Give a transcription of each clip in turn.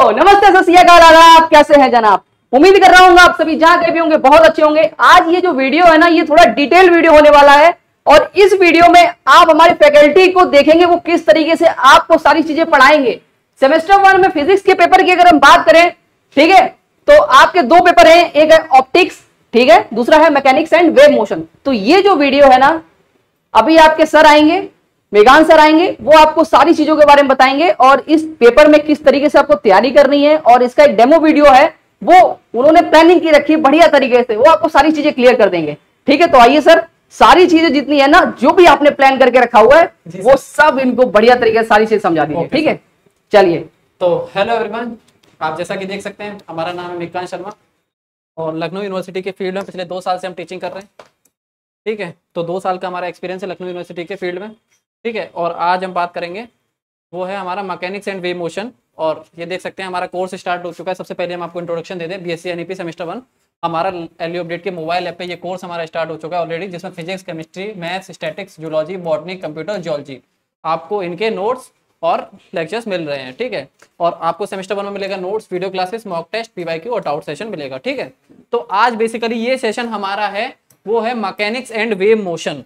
नमस्ते, सत श्री अकाल, आदाब, कैसे हैं जनाब। उम्मीद कर रहा हूँ आप सभी जहां कहीं भी होंगे बहुत अच्छे होंगे। आज ये जो वीडियो है ना, ये थोड़ा डिटेल वीडियो होने वाला है और इस वीडियो में आप हमारी फैकल्टी को देखेंगे वो किस तरीके से आपको सारी चीजें पढ़ाएंगे। सेमेस्टर 1 में फिजिक्स के पेपर की अगर हम बात करें, ठीक है, तो आपके दो पेपर हैं, एक है ऑप्टिक्स, ठीक है, दूसरा है मैकेनिक्स एंड वेव मोशन। तो ये जो वीडियो है ना, अभी आपके सर आएंगे, मेघांत सर आएंगे, वो आपको सारी चीजों के बारे में बताएंगे और इस पेपर में किस तरीके से आपको तैयारी करनी है। और इसका एक डेमो वीडियो है, वो उन्होंने प्लानिंग की रखी है बढ़िया तरीके से, वो आपको सारी चीजें क्लियर कर देंगे। ठीक है, तो आइए सर, सारी चीजें जितनी है ना, जो भी आपने प्लान करके रखा हुआ है वो सब इनको बढ़िया तरीके से सारी चीजें समझा दीजिए। ठीक है, चलिए। तो हेलो एवरीवन, आप जैसा कि देख सकते हैं हमारा नाम है मेघांत शर्मा और लखनऊ यूनिवर्सिटी के फील्ड में पिछले 2 साल से हम टीचिंग कर रहे हैं। ठीक है, तो 2 साल का हमारा एक्सपीरियंस है लखनऊ यूनिवर्सिटी के फील्ड में। ठीक है, और आज हम बात करेंगे वो है हमारा मैकेनिक्स एंड वेव मोशन। और ये देख सकते हैं हमारा कोर्स स्टार्ट हो चुका है। सबसे पहले हम आपको इंट्रोडक्शन दे दें, बीएससी एनईपी सेमेस्टर 1 हमारा एलयू अपडेट के मोबाइल ऐप पे ये कोर्स हमारा स्टार्ट हो चुका है ऑलरेडी, जिसमें physics, chemistry, maths, statics, zoology, botany, computer, geology, आपको इनके नोट्स और लेक्चर्स मिल रहे हैं। ठीक है, और आपको सेमेस्टर 1 में मिलेगा notes, video classes, mock test, PYQ और डाउट सेशन मिलेगा। ठीक है, तो आज बेसिकली ये सेशन हमारा है वो है मैकेनिक्स एंड वेव मोशन।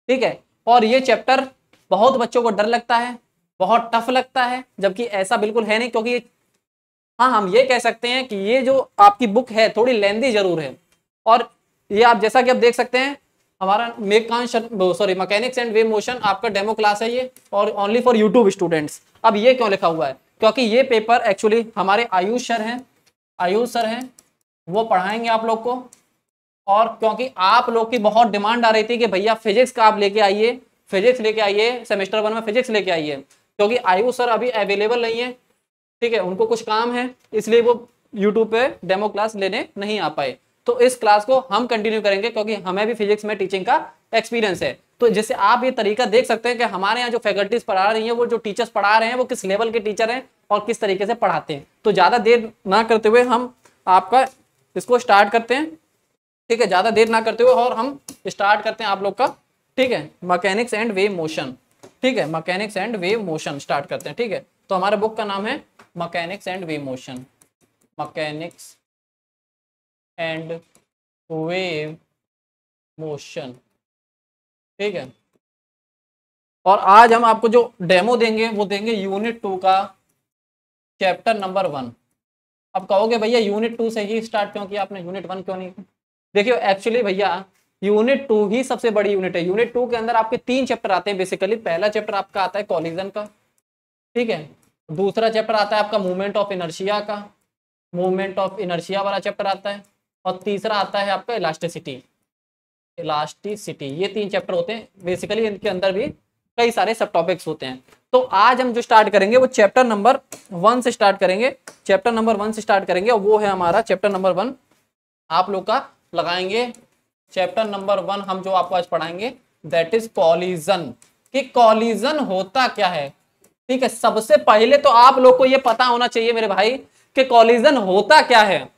ठीक है, और ये चैप्टर बहुत बच्चों को डर लगता है, बहुत टफ लगता है, जबकि ऐसा बिल्कुल है नहीं, क्योंकि ये, हाँ, हम ये कह सकते हैं कि ये जो आपकी बुक है थोड़ी लेंदी जरूर है। और ये आप जैसा कि आप देख सकते हैं हमारा मैकेनिक्स एंड वेव मोशन आपका डेमो क्लास है ये, और ओनली फॉर यूट्यूब स्टूडेंट्स। अब ये क्यों लिखा हुआ है, क्योंकि ये पेपर एक्चुअली हमारे आयुष सर हैं, वो पढ़ाएंगे आप लोग को। और क्योंकि आप लोग की बहुत डिमांड आ रही थी कि भैया फिजिक्स का आप लेके आइए, फिजिक्स लेके आइए, सेमेस्टर 1 में फिजिक्स लेके आइए, क्योंकि आयुष सर अभी अवेलेबल नहीं है। ठीक है, उनको कुछ काम है, इसलिए वो यूट्यूब पे डेमो क्लास लेने नहीं आ पाए। तो इस क्लास को हम कंटिन्यू करेंगे, क्योंकि हमें भी फिजिक्स में टीचिंग का एक्सपीरियंस है। तो जिससे आप ये तरीका देख सकते हैं कि हमारे यहाँ जो फैकल्टीज पढ़ा रही हैं, वो जो टीचर्स पढ़ा रहे हैं वो किस लेवल के टीचर हैं और किस तरीके से पढ़ाते हैं। तो ज़्यादा देर ना करते हुए हम आपका इसको स्टार्ट करते हैं। ठीक है, ज़्यादा देर ना करते हुए और हम स्टार्ट करते हैं आप लोग का। ठीक है, मैकेनिक्स एंड वेव मोशन। ठीक है, mechanics and wave motion start करते हैं। ठीक है, तो हमारे बुक का नाम है mechanics and wave motion, mechanics and wave motion. ठीक है, और आज हम आपको जो डेमो देंगे वो देंगे यूनिट 2 का चैप्टर नंबर 1। अब कहोगे भैया यूनिट 2 से ही स्टार्ट क्यों किया आपने, यूनिट 1 क्यों नहीं? देखिए एक्चुअली भैया यूनिट 2 ही सबसे बड़ी यूनिट है। यूनिट 2 के अंदर आपके 3 चैप्टर आते हैं बेसिकली। पहला चैप्टर आपका आता है कॉलिजन का, ठीक है, दूसरा चैप्टर आता है आपका मूवमेंट ऑफ इनर्शिया का, मूवमेंट ऑफ इनर्शिया वाला चैप्टर आता है, और तीसरा आता है आपका इलास्टिसिटी। ये 3 चैप्टर होते हैं बेसिकली। इनके अंदर भी कई सारे सब टॉपिक्स होते हैं। तो आज हम जो स्टार्ट करेंगे वो चैप्टर नंबर 1 से स्टार्ट करेंगे। चैप्टर नंबर 1 से स्टार्ट करेंगे और वो है हमारा चैप्टर नंबर 1 आप लोग का लगाएंगे। चैप्टर नंबर 1 हम जो आपको आज पढ़ाएंगे दैट इज कॉलिजन। कि कॉलिजन होता क्या है। ठीक है, सबसे पहले तो आप लोग को ये पता होना चाहिए मेरे भाई कि कॉलिजन होता क्या है।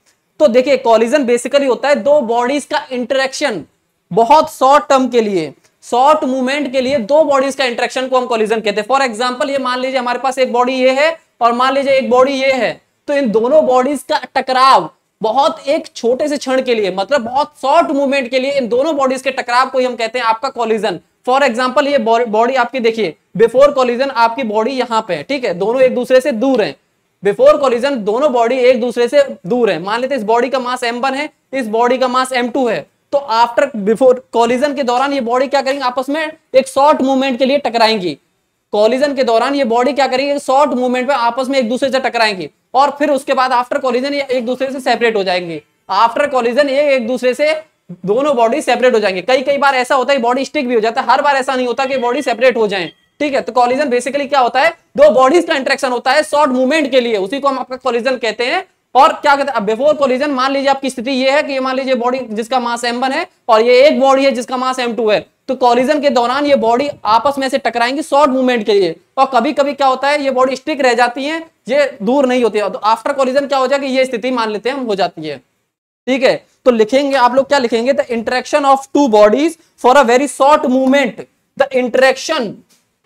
तो देखिए कॉलिजन बेसिकली होता है दो बॉडीज का इंटरेक्शन, बहुत शॉर्ट टर्म के लिए, शॉर्ट मूवमेंट के लिए दो बॉडीज का इंटरेक्शन को हम कॉलिजन कहते हैं। फॉर एग्जांपल ये मान लीजिए हमारे पास एक बॉडी ये है और मान लीजिए एक बॉडी ये है, तो इन दोनों बॉडीज का टकराव बहुत एक छोटे से क्षण के लिए, मतलब बहुत शॉर्ट मूवमेंट के लिए, इन दोनों बॉडीज के टकराव को ही हम कहते हैं आपका कॉलिजन। फॉर एग्जांपल ये बॉडी आपकी देखिए, बिफोर कॉलिजन आपकी बॉडी यहां पे है, ठीक है, दोनों एक दूसरे से दूर हैं। बिफोर कॉलिजन दोनों बॉडी एक दूसरे से दूर है। मान लेते हैं इस बॉडी का मास m1 है, इस बॉडी का मास m2 है। तो आफ्टर बिफोर कॉलिजन के दौरान ये बॉडी क्या करेंगे, आपस में एक शॉर्ट मूवमेंट के लिए टकराएंगी। कॉलिजन के दौरान ये बॉडी क्या करेंगे, शॉर्ट मूवमेंट में आपस में एक दूसरे से टकराएंगी और फिर उसके बाद आफ्टर कॉलिजन ये एक दूसरे से सेपरेट हो जाएंगे। आफ्टर कॉलिजन ये एक दूसरे से दोनों बॉडी सेपरेट हो जाएंगे। कई बार ऐसा होता है बॉडी स्टिक भी हो जाता है, हर बार ऐसा नहीं होता कि बॉडी सेपरेट हो जाए। ठीक है, तो कॉलिजन बेसिकली क्या होता है, दो बॉडीज का इंटरेक्शन होता है शॉर्ट मूवमेंट के लिए, उसी को हम आपका कॉलिजन कहते हैं। और क्या कहते हैं, बिफोर कॉलिजन मान लीजिए आपकी स्थिति ये है कि ये मान लीजिए बॉडी जिसका मास m1 है और ये एक बॉडी है जिसका मास m2 है। तो कॉलिजन के दौरान ये बॉडी आपस में से टकराएंगी शॉर्ट मूवमेंट के लिए, और कभी कभी क्या होता है ये बॉडी स्टिक रह जाती है, ये दूर नहीं होती है। तो आफ्टर कॉलिजन क्या हो जाएगा, ये स्थिति मान लेते हैं हम हो जाती है। ठीक है, तो लिखेंगे आप लोग क्या लिखेंगे, the interaction of two bodies for a very short movement, the interaction.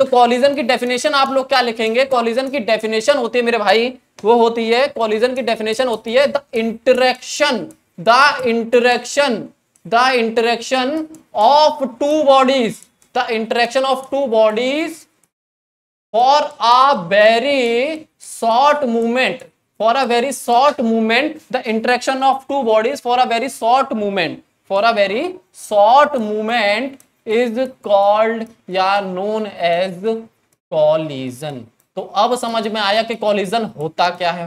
तो कॉलिजन की डेफिनेशन आप लोग क्या लिखेंगे? कॉलिजन की डेफिनेशन होती है मेरे भाई, वो होती है, कॉलिजन की डेफिनेशन होती है the interaction of two bodies, the interaction of two bodies for a very short movement, for a very short movement, the interaction of two bodies for a very short movement is called या known as collision। तो अब समझ में आया कि collision होता क्या है,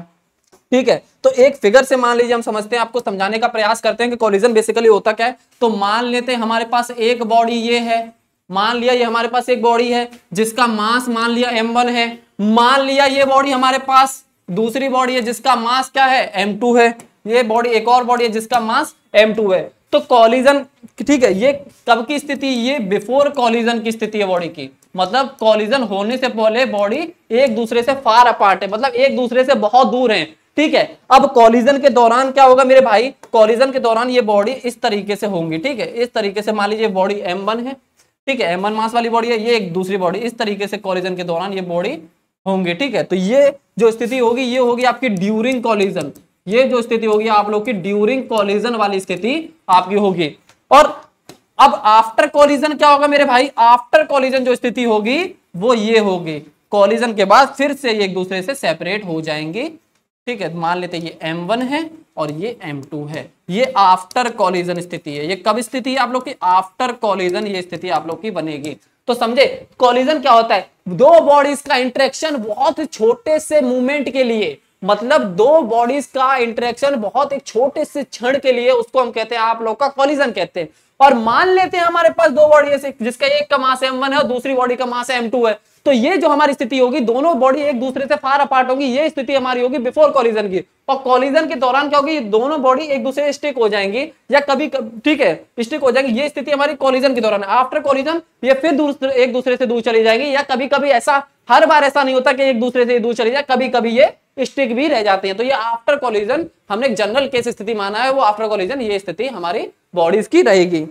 ठीक है। तो एक फिगर से मान लीजिए हम समझते हैं, आपको समझाने का प्रयास करते हैं कि collision बेसिकली होता क्या है। तो मान लेते हैं हमारे पास एक बॉडी ये है, मान लिया ये हमारे पास एक बॉडी है जिसका मास मान लिया m1 है, मान लिया ये बॉडी हमारे पास दूसरी बॉडी है जिसका मास क्या है m2 है, ये बॉडी एक और बॉडी है जिसका मास m2 है। तो कॉलिजन, ठीक है, ये कब की स्थिति? ये बिफोर कॉलिजन की स्थिति है बॉडी की, मतलब कॉलिजन होने से पहले बॉडी एक दूसरे से फार अपार्ट है, मतलब एक दूसरे से बहुत दूर है, ठीक है। अब कॉलिजन के दौरान क्या होगा मेरे भाई? कॉलिजन के दौरान ये बॉडी इस तरीके से होंगी, ठीक है, इस तरीके से। मान लीजिए बॉडी m1 है, ठीक है, m1 मास वाली बॉडी है, ये एक दूसरी बॉडी, इस तरीके से कॉलिजन के दौरान ये बॉडी होंगे, ठीक है। तो ये जो स्थिति होगी ये होगी आपकी ड्यूरिंग कॉलिजन, ये जो स्थिति होगी आप लोग की ड्यूरिंग कॉलिजन वाली स्थिति आपकी होगी। और अब आफ्टर कॉलिजन क्या होगा मेरे भाई? आफ्टर कॉलिजन जो स्थिति होगी वो ये होगी, कॉलिजन के बाद फिर से एक दूसरे से सेपरेट हो जाएंगे, ठीक है। मान लेते हैं ये m1 है और ये m2 है, ये आफ्टर कॉलिजन स्थिति है। ये कब स्थिति है आप लोग की? आफ्टर कॉलिजन ये स्थिति आप लोग की बनेगी। तो समझे कॉलिजन क्या होता है? दो बॉडीज का इंटरेक्शन बहुत छोटे से मूवमेंट के लिए, मतलब दो बॉडीज का इंटरेक्शन बहुत एक छोटे से क्षण के लिए, उसको हम कहते हैं, आप लोग का कॉलिजन कहते हैं। और मान लेते हैं हमारे पास दो बॉडी है जिसका एक का मास m1 है और दूसरी बॉडी का मास m2 है, तो ये जो हमारी स्थिति होगी, दोनों बॉडी एक दूसरे से फार अपार्ट होगी, ये स्थिति हमारी होगी बिफोर कॉलिजन की। और कॉलिजन के दौरान क्या होगी? ये दोनों बॉडी एक दूसरे से स्टिक हो जाएंगी या कभी, ठीक है, स्टिक हो जाएंगी, ये स्थिति हमारी कॉलिजन के दौरान। आफ्टर कॉलिजन ये फिर एक दूसरे से दूर चली जाएगी, या कभी कभी ऐसा, हर बार ऐसा नहीं होता कि एक दूसरे से दूर चली जाए, कभी कभी ये स्टिक भी रह जाते हैं। तो ये आफ्टर कॉलिजन हमने एक जनरल केस स्थिति माना है, वो आफ्टर कॉलिजन ये स्थिति हमारी बॉडीज की रहेगी,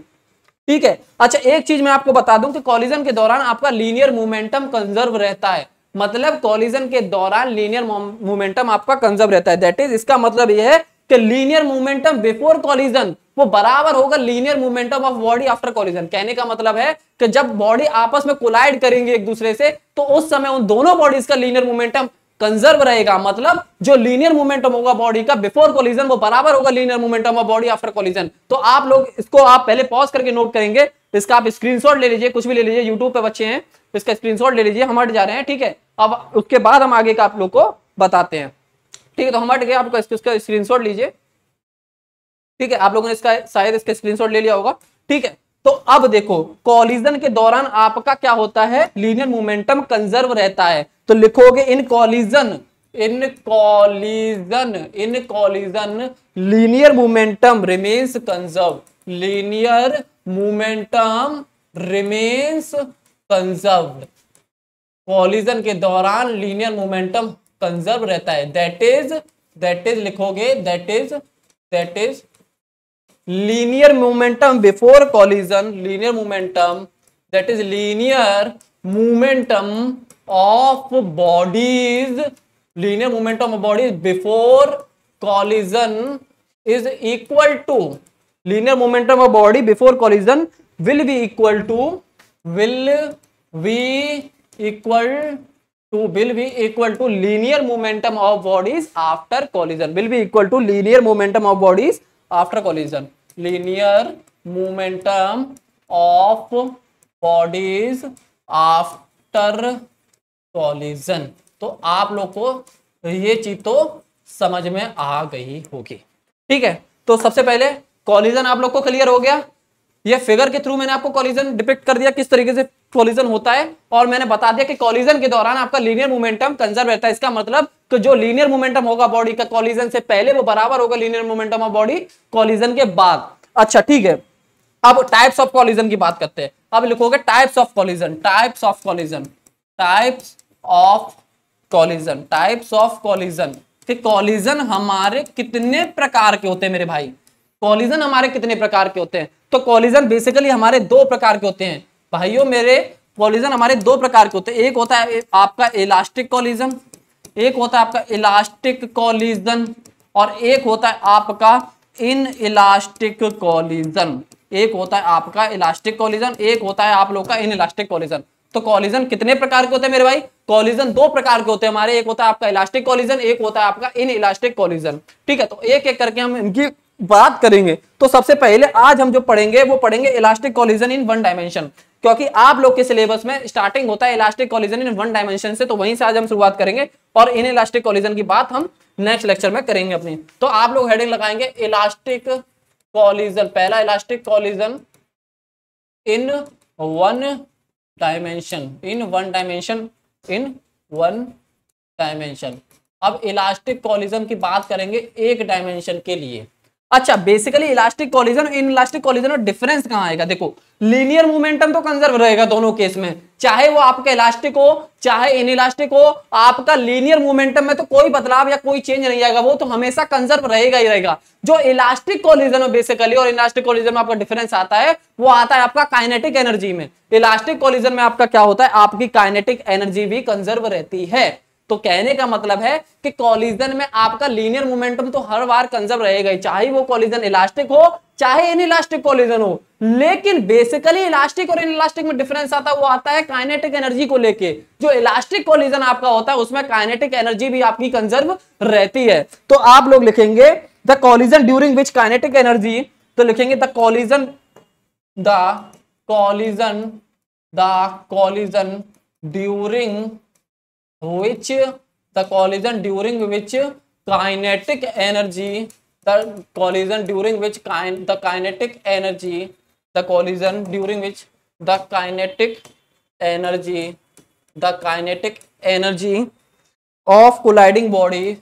ठीक है। अच्छा, एक चीज मैं आपको बता दूं कि कॉलिजन के दौरान आपका लीनियर मोमेंटम कंजर्व रहता है, मतलब कॉलिजन के दौरान लीनियर मोमेंटम आपका कंजर्व रहता है। दैट इज, इसका मतलब यह है कि लीनियर मोमेंटम बिफोर कॉलिजन वो बराबर होगा linear momentum of body after collision. कहने का मतलब है कि जब बॉडी आपस में कोलाइड करेंगे एक दूसरे से, तो उस समय उन दोनों बॉडीज का लीनियर मोमेंटम कंजर्व रहेगा, मतलब जो लीनियर मोमेंटम होगा बॉडी का बिफोर कॉलिजन वो बराबर होगा linear momentum of body after collision. तो आप लोग इसको आप पहले पॉज करके नोट करेंगे, इसका आप स्क्रीनशॉट ले लीजिए, कुछ भी ले लीजिए, यूट्यूब पे बच्चे हैं इसका स्क्रीनशॉट ले लीजिए। हम हट जा रहे हैं, ठीक है। अब उसके बाद हम आगे का आप लोग को बताते हैं, ठीक है। तो हम हट गए, आपको इसका स्क्रीनशॉट लीजिए, ठीक है। आप लोगों ने इसका शायद इसका स्क्रीनशॉट ले लिया होगा, ठीक है। तो अब देखो कॉलिजन के दौरान आपका क्या होता है? लीनियर मोमेंटम कंजर्व रहता है। तो लिखोगे in collision linear momentum remains conserve, linear momentum remains conserved. Collision के दौरान लीनियर मोमेंटम कंजर्व रहता है। दैट इज लिखोगे, that is linear momentum before collision, linear momentum, that is linear momentum of bodies, linear momentum of bodies before collision is equal to, linear momentum of body before collision will be equal to linear momentum of bodies after collision, will be equal to linear momentum of bodies after collision, linear momentum of bodies after collision. तो आप लोग को ये चीज तो समझ में आ गई होगी, ठीक है। तो सबसे पहले कॉलिजन आप लोग को क्लियर हो गया, ये फिगर के थ्रू मैंने आपको कॉलिजन डिपिक्ट कर दिया किस तरीके से कॉलिजन होता है, और मैंने बता दिया कि कॉलिजन के दौरान आपका लीनियर मोमेंटम कंजर्व रहता है। इसका मतलब तो जो लीनियर मोमेंटम होगा बॉडी का कॉलिजन से पहले वो बराबर होगा linear momentum of body collision के बाद। अच्छा, ठीक है। अब टाइप्स ऑफ कॉलिजन की बात करते हैं। अब लिखोगे types of collision, types of collision, types of collision, types of collision. Collision हमारे कितने प्रकार के होते हैं मेरे भाई? कॉलिजन हमारे कितने प्रकार के होते हैं? तो कॉलिजन बेसिकली हमारे दो प्रकार के होते हैं भाइयों मेरे। कॉलिजन हमारे दो प्रकार के होते हैं, एक होता है आपका इलास्टिक कॉलिजन, एक होता है आपका इलास्टिक कॉलिजन, और एक होता है आपका इन इलास्टिक कॉलिजन। एक होता है आपका इलास्टिक कॉलिजन, एक होता है आप लोग का इन इलास्टिक कॉलिजन। तो कॉलिजन कितने प्रकार के होते हैं मेरे भाई? कॉलिजन दो प्रकार के होते हैं हमारे, एक होता है आपका इलास्टिक कॉलिजन, एक होता है आपका इन इलास्टिक कॉलिजन। ठीक है, तो एक एक करके हम इनकी बात करेंगे। तो सबसे पहले आज हम जो पढ़ेंगे वो पढ़ेंगे elastic collision in one dimension, क्योंकि आप लोग के सिलेबस में स्टार्टिंग होता है elastic collision in one dimension से, तो वहीं से आज हम शुरुआत करेंगे और इन इलास्टिक कॉलिजन की बात हम नेक्स्ट लेक्चर में करेंगे अपनी। तो आप लोग हेडिंग लगाएंगे इलास्टिक कॉलिजन, पहला elastic collision in one dimension, in one dimension, in one dimension. अब इलास्टिक कॉलिजन की बात करेंगे एक डायमेंशन के लिए। अच्छा, basically elastic collision in elastic collision में डिफरेंस कहां आएगा? देखो, लीनियर मोमेंटम तो कंजर्व रहेगा दोनों केस में, चाहे वो आपका इलास्टिक हो चाहे इन इलास्टिक हो, आपका लीनियर मोमेंटम में तो कोई बदलाव या कोई चेंज नहीं आएगा, वो तो हमेशा कंजर्व रहेगा ही रहेगा। जो इलास्टिक कॉलिजन में बेसिकली और इलास्टिक कॉलिजन में आपका डिफरेंस आता है, वो आता है आपका काइनेटिक एनर्जी में। इलास्टिक कॉलिजन में आपका क्या होता है, आपकी काइनेटिक एनर्जी भी कंजर्व रहती है। तो कहने का मतलब है कि कॉलिजन में आपका लीनियर मोमेंटम तो हर बार कंजर्व रहेगा ही, चाहे वो कॉलिजन इलास्टिक हो चाहे इनइलास्टिक कॉलिजन हो। लेकिन बेसिकली इलास्टिक और इनइलास्टिक में डिफरेंस आता है, वो आता है काइनेटिक एनर्जी को लेके। जो इलास्टिक कॉलिजन आपका होता है उसमें काइनेटिक एनर्जी भी आपकी कंजर्व रहती है। तो आप लोग लिखेंगे the collision during which kinetic energy, तो लिखेंगे the collision during which the collision during which kinetic energy, the collision during which the kinetic energy, the collision during which the kinetic energy of colliding bodies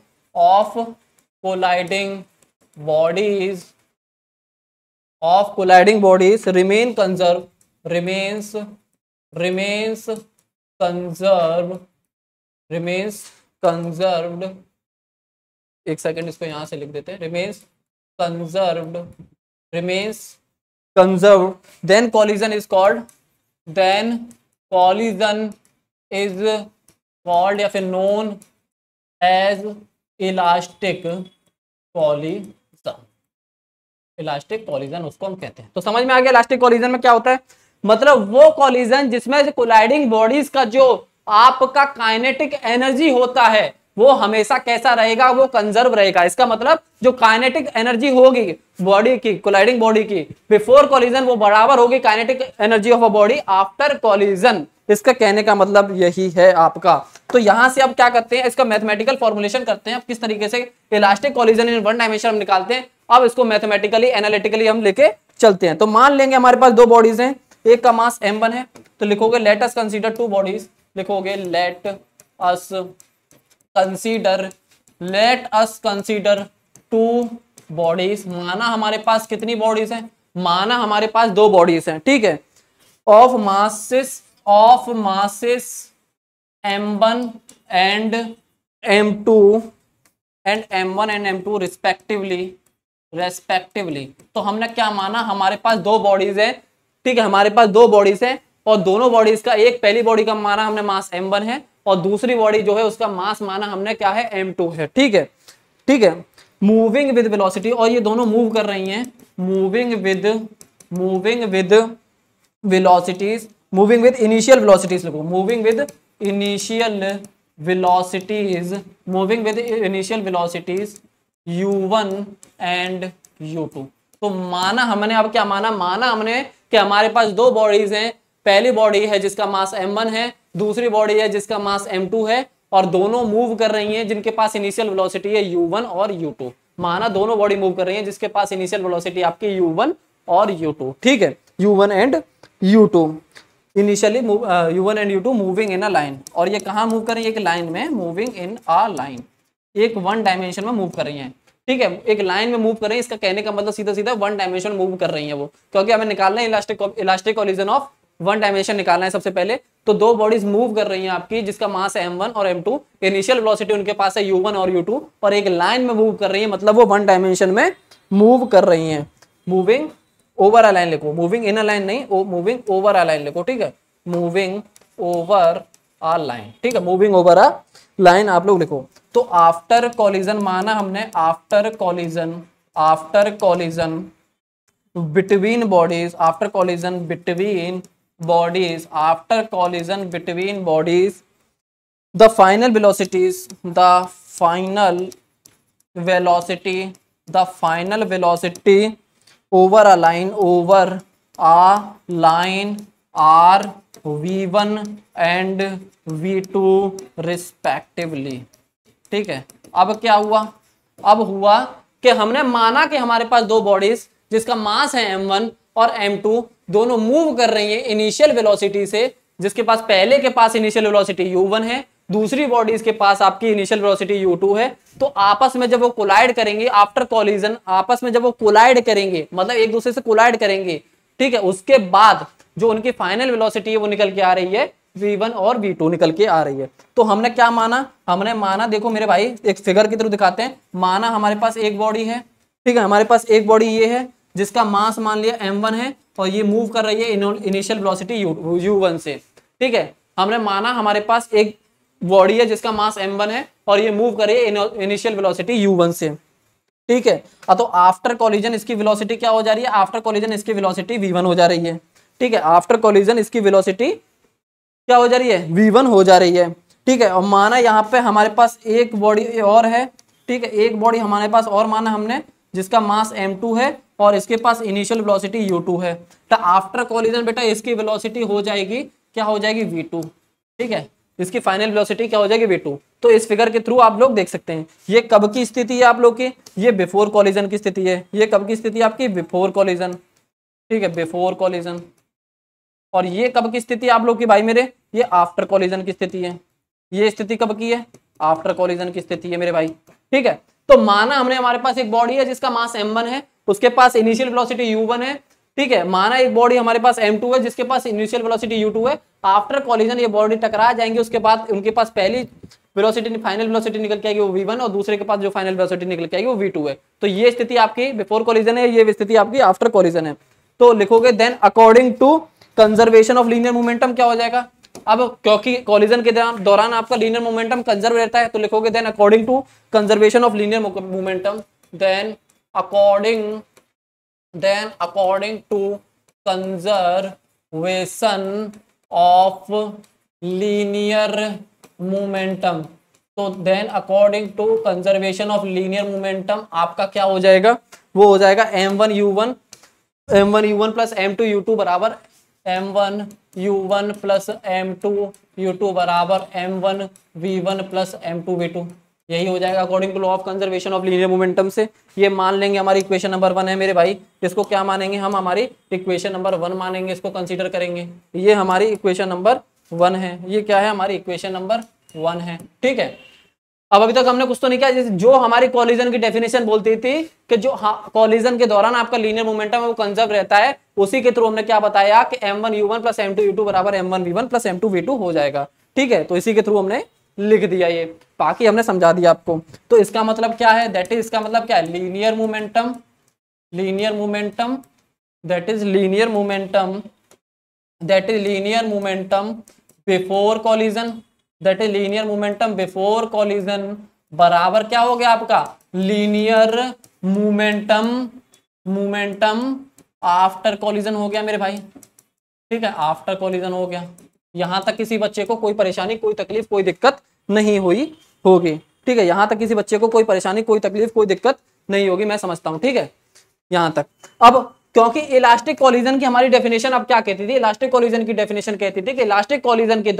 remains conserved, एक second इसको यहां से लिख देते हैं, remains conserved, then collision is called या फिर known as elastic collision उसको हम कहते हैं। तो समझ में आ गया इलास्टिक कॉलिजन में क्या होता है? मतलब वो कॉलिजन जिसमें कोलाइडिंग बॉडीज का जो आपका काइनेटिक एनर्जी होता है वो हमेशा कैसा रहेगा, वो कंजर्व रहेगा। इसका मतलब जो काइनेटिक एनर्जी होगी बॉडी की, कोलाइडिंग बॉडी की बिफोर कॉलिजन, वो बराबर होगी kinetic energy of a body after collision. इसका कहने का मतलब यही है आपका। तो यहां से अब क्या करते हैं, इसका मैथमेटिकल फॉर्मुलेशन करते हैं। अब किस तरीके से elastic collision in one dimension हम निकालते हैं, अब इसको मैथमेटिकली एनालिटिकली हम लेके चलते हैं। तो मान लेंगे हमारे पास दो बॉडीज हैं, एक का मास m1 है, तो लिखोगे let us consider two bodies, लिखोगे let us consider two bodies. माना हमारे पास कितनी बॉडीज हैं? माना हमारे पास दो बॉडीज हैं, ठीक है, of masses m1 and m2 respectively. तो हमने क्या माना, हमारे पास दो बॉडीज है, ठीक है, हमारे पास दो बॉडीज है और दोनों बॉडीज का एक पहली बॉडी का माना हमने मास m1 है और दूसरी बॉडी जो है उसका मास माना हमने क्या है, m2 है। ठीक है, ठीक है, मूविंग विद वेलोसिटी, और ये दोनों मूव कर रही हैं, moving with velocities, moving with initial velocities, लिखो moving with initial velocities u1 and u2। तो माना हमने, अब क्या माना, हमने कि हमारे पास दो बॉडीज हैं, पहली बॉडी है जिसका मास m1 है, दूसरी बॉडी है जिसका मास m2 है, और दोनों मूव कर रही हैं जिनके पास इनिशियल वेलोसिटी है u1 और u2। माना दोनों बॉडी मूव कर रही हैं जिसके पास इनिशियल वेलोसिटी आपकी u1 और u2, ठीक है, u1 and u2 initially u1 and u2 moving in a line. और ये कहाँ मूव कर रही है, एक लाइन में, मूविंग इन अ लाइन, एक वन डायमेंशन में मूव कर रही हैं, ठीक है, एक लाइन में मूव कर रही है। इसका कहने का मतलब सीधा सीधा वन डायमेंशन मूव कर रही है वो, क्योंकि हमें निकालना है elastic collision of one dimension निकालना है सबसे पहले। तो दो बॉडीज मूव कर रही हैं आपकी जिसका मास है m1 और m2, इनिशियल वेलोसिटी उनके पास है u1 और u2, और एक लाइन में मूव कर रही है, मतलब वो वन डायमेंशन में मूव कर रही हैं। मूविंग ओवर अ लाइन लिखो, मूविंग इन अ लाइन नहीं, मूविंग ओवर अ लाइन लिखो, ठीक है, मूविंग ओवर अ लाइन। ठीक है, मूविंग ओवर अ लाइन आप लोग लिखो। तो आफ्टर कॉलिजन माना हमने after collision between bodies, after collision between bodies, after collision between bodies, the final velocity over a line are v1 and v2 respectively। ठीक है, अब क्या हुआ, अब हुआ कि हमने माना कि हमारे पास दो बॉडीज जिसका मास है m1 और m2 दोनों मूव कर रही हैं इनिशियल वेलोसिटी से, जिसके पास पहले के पास इनिशियल वेलोसिटी u1 है, दूसरी बॉडीज के पास आपकी इनिशियल वेलोसिटी u2 है। तो आपस में जब वो कोलाइड करेंगे आफ्टर कॉलिजन, आपस में जब वो कोलाइड करेंगे मतलब एक दूसरे से कोलाइड करेंगे, ठीक है, उसके बाद जो उनकी फाइनल वेलोसिटी है वो निकल के आ रही है v1 और v2 निकल के आ रही है। तो हमने क्या माना, हमने माना, देखो मेरे भाई एक फिगर की तरह दिखाते हैं, माना हमारे पास एक बॉडी है, ठीक है, हमारे पास एक बॉडी ये है जिसका मास मान लिया m1 है और ये मूव कर रही है इनिशियल वेलोसिटी u1 से। ठीक है, हमने माना हमारे पास एक बॉडी है जिसका मास m1 है और ये मूव कर रही है इनिशियल वेलोसिटी u1 से। ठीक है, तो आफ्टर कॉलिजन इसकी वेलोसिटी क्या हो जा रही है, आफ्टर कॉलिजन इसकी वेलोसिटी v1 हो जा रही है। ठीक है, आफ्टर कॉलिजन इसकी वेलोसिटी क्या हो जा रही है, v1 हो जा रही है। ठीक है, और माना यहाँ पे हमारे पास एक बॉडी और है, ठीक है, एक बॉडी हमारे पास और माना हमने जिसका मास m2 है और इसके पास इनिशियल वेलोसिटी u2 है। तो आफ्टर कॉलिजन बेटा इसकी वेलोसिटी हो जाएगी, क्या हो जाएगी, v2। ठीक है, इसकी फाइनल वेलोसिटी क्या हो जाएगी, v2। तो इस फिगर के थ्रू आप लोग देख सकते हैं ये कब की स्थिति है आप लोग की, ये बिफोर कॉलिजन की स्थिति है। ये कब की स्थिति है आपकी, बिफोर कॉलिजन। ठीक है, बिफोर कॉलिजन। और ये कब की स्थिति आप लोग की भाई मेरे, ये आफ्टर कॉलिजन की स्थिति है। ये स्थिति कब की है, आफ्टर कॉलिजन की स्थिति है मेरे भाई। ठीक है, तो माना हमने हमारे पास एक बॉडी है जिसका मास m1 है, उसके पास इनिशियल वेलोसिटी u1 है। ठीक है, माना एक बॉडी हमारे पास m2 है जिसके पास इनिशियल वेलोसिटी u2 है। आफ्टर कॉलिजन ये बॉडी टकरा जाएंगे, उसके बाद उनके पास पहली वेलोसिटी फाइनल वेलोसिटी निकल के आएगी वो v1 और दूसरे के पास जो फाइनल वेलोसिटी निकल के आएगी वो v2 है। तो ये स्थिति आपकी बिफोर कॉलिजन है, ये स्थिति आपकी आफ्टर कॉलिजन है। तो लिखोगे then according to conservation of linear momentum क्या हो जाएगा, अब क्योंकि कॉलिजन के दौरान आपका लीनियर मोमेंटम कंजर्व रहता है, तो लिखोगे then according to conservation of linear momentum, then according to conservation of linear momentum. तो then according to conservation of linear momentum आपका क्या हो जाएगा, वो हो जाएगा m1 u1 plus m2 u2 बराबर m1 u1 plus m2 u2 बराबर m1 v1 plus m2 v2। यही हो जाएगा according to law of conservation of linear momentum से। ये मान लेंगे हमारी इक्वेशन नंबर 1 है मेरे भाई, जिसको क्या मानेंगे हम, हमारी इक्वेशन नंबर 1 मानेंगे, इसको कंसीडर करेंगे। ये हमारी इक्वेशन नंबर 1 है, ये क्या है, हमारी इक्वेशन नंबर 1 है। ठीक है, अब अभी तक हमने कुछ तो नहीं किया, जो हमारी कॉलिजन की डेफिनेशन बोलती थी कि जो कॉलिजन के दौरान आपका लीनियर मोमेंटम है वो कंजर्व रहता है, उसी के थ्रू हमने क्या बताया कि m1 u1 plus m2 u2 बराबर m1 v1 plus m2 v2 हो जाएगा। ठीक है, तो इसी के थ्रू हमने लिख दिया, ये बाकी हमने समझा दिया आपको। तो इसका मतलब क्या है, दैट इज, इसका मतलब क्या है, linear momentum before collision, that is linear momentum before collision बराबर क्या हो गया आपका, लीनियर मोमेंटम आफ्टर कॉलिजन हो गया मेरे भाई। ठीक है, आफ्टर कॉलिजन हो गया। यहां तक किसी बच्चे को कोई परेशानी, कोई तकलीफ, कोई दिक्कत नहीं हुई होगी। ठीक है, यहां तक किसी बच्चे को कोई परेशानी, कोई तकलीफ, कोई दिक्कत नहीं होगी, मैं समझता हूं। ठीक है, यहां तक। अब क्योंकि इलास्टिक कॉलिजन की हमारी डेफिनेशन अब क्या कहती थी, इलास्टिक कॉलिजन की डेफिनेशन कहती थी कि इलास्टिक कॉलिजन के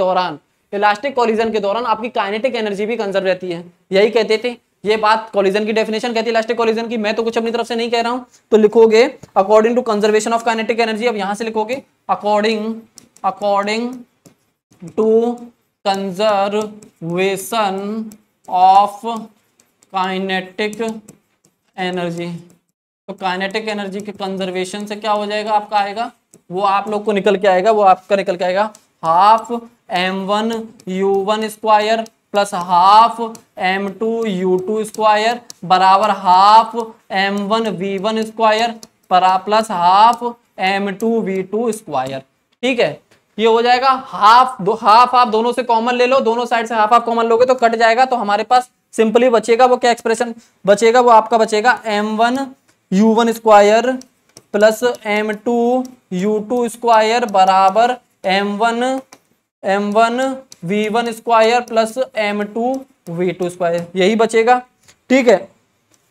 दौरान आपकी काइनेटिक एनर्जी भी कंजर्व रहती है, यही कहते थे। ये बात कॉलिजन की डेफिनेशन कहती है इलास्टिक कॉलिजन की, मैं तो कुछ अपनी तरफ से नहीं कह रहा हूं। तो लिखोगे according to conservation of kinetic energy, अब यहां से लिखोगे according to conservation of kinetic energy. तो काइनेटिक एनर्जी के कंजर्वेशन से क्या हो जाएगा, आपका आएगा, वो आप लोग को निकल के आएगा, वो आपका निकल के आएगा half m1 u1 square plus half m2 u2 square बराबर half m1 v1 square plus half m2 v2 square. ठीक है, ये हो जाएगा हाफ, हाफ हाफ दोनों से कॉमन ले लो, दोनों साइड से हाफ हाफ कॉमन लोगे तो कट जाएगा। तो हमारे पास सिंपली बचेगा वो क्या एक्सप्रेशन बचेगा, वो आपका बचेगा m1 u1 square plus m2 u2 square बराबर m1 v1 square plus m2 v2 square, यही बचेगा। ठीक है,